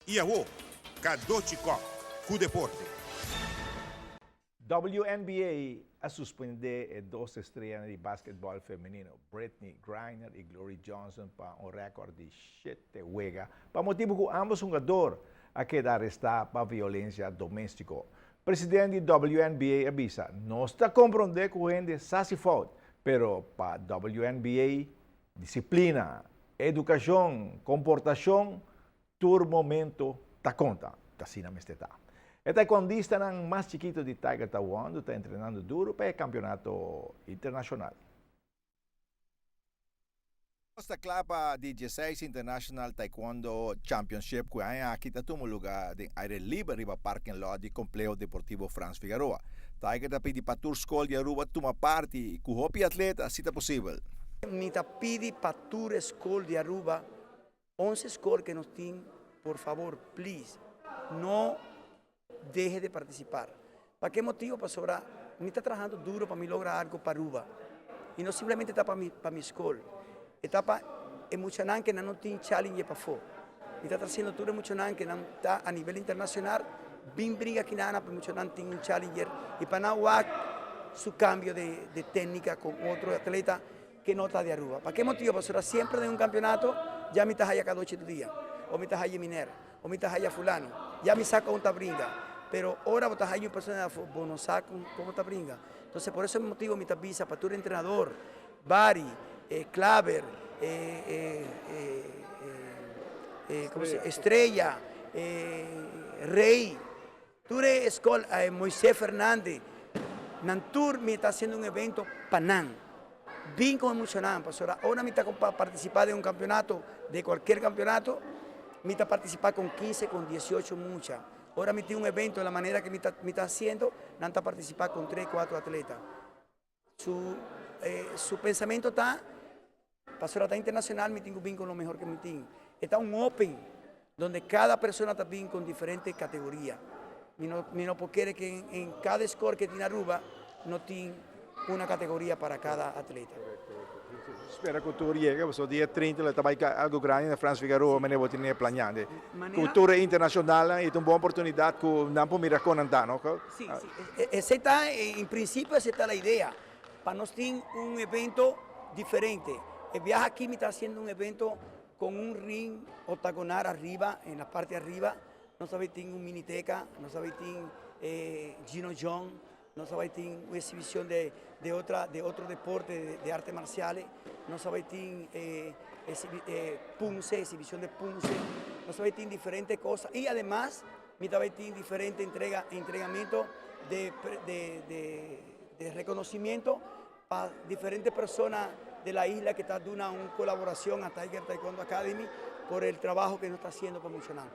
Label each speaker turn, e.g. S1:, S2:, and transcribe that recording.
S1: Iaô, Kadochikok, cu deporte.
S2: WNBA a suspender dos estrelas de basquetebol femenino, Brittany Griner e Glory Johnson, para un récord de 7 juegos, para motivo que ambos jogadores a quedar arrestados para violencia doméstica. Presidente da WNBA avisa, não está compreendendo que o gente se fode, pero para WNBA, disciplina, educação, comportação, todo momento está conta, assim na mesteta. O taekwondista ng mais chiquito de Tiger Taekwondo está treinando duro para o campeonato internacional.
S3: Esta clapa de 16 International Taekwondo Championship que hay aquí tuvo lugar de aire libre riba parking lot de Complejo Deportivo Franz Figueroa. Tiger está pedi para tour school de Aruba toma parte e com hopi atleta se está possível.
S4: Mi pidi para tour school de Aruba 11 school que nos tienen, por favor, please, no deje de participar. ¿Para qué motivo? Para sobrar. Me está trabajando duro para mí lograr algo para Aruba. Y no simplemente está para mi school. Está para emocionar que no tiene challenge para fo. Me está haciendo duro emocionar que está a nivel internacional. Bien briga que nada para emocionar tiene un challenger. Y para no su cambio de técnica con otro atleta que no está de Aruba. ¿Para qué motivo? Para sobrar siempre de un campeonato, ya me está allá cada 8 días. O me está allá minera. O me está allá fulano. Ya me saca un tabringa. Pero ahora vos estás ahí en persona de fútbol, no saca cómo te brinca. Entonces, por ese motivo, mi visa para tu entrenador, Bari, Claver, Estrella, Rey, Ture Escol, Moisés Fernández, Nantur me está haciendo un evento panán. Bien como emocionante, ahora me está participar de un campeonato, de cualquier campeonato, me está participar con 15, con 18 muchas. Ahora me tiene un evento de la manera que me está haciendo, nanta participar con 3, 4 atletas. Su pensamiento está, para la internacional, me tengo bien con lo mejor que me tiene. Está un open, donde cada persona está bien con diferentes categorías. Mi no quiere que en cada score que tiene Aruba, no tiene una categoría para cada atleta.
S2: Spera que tu riesca, so dia 30 le tabai algo grande na Franz Figueroa, me ne vou tinha planeando. Cultura internacional é uma boa oportunidade que não por mirar com andar,
S4: Sí, sí. Esa está, en principio esa está la idea. Para nos tener un evento diferente. El viaje aquí me está haciendo un evento con un ring octagonal arriba, en la parte de arriba. No sabe tiene un miniteca, no sabe tiene Gino John, no sabe tiene una exhibición de otro deporte de artes marciales, no sabe tiene punce, exhibición de punce, no sabe tiene diferentes cosas y además me sabe tiene diferentes entregamientos de reconocimiento para diferentes personas de la isla que están dando una colaboración a Tiger Taekwondo Academy por el trabajo que nos está haciendo promocionando.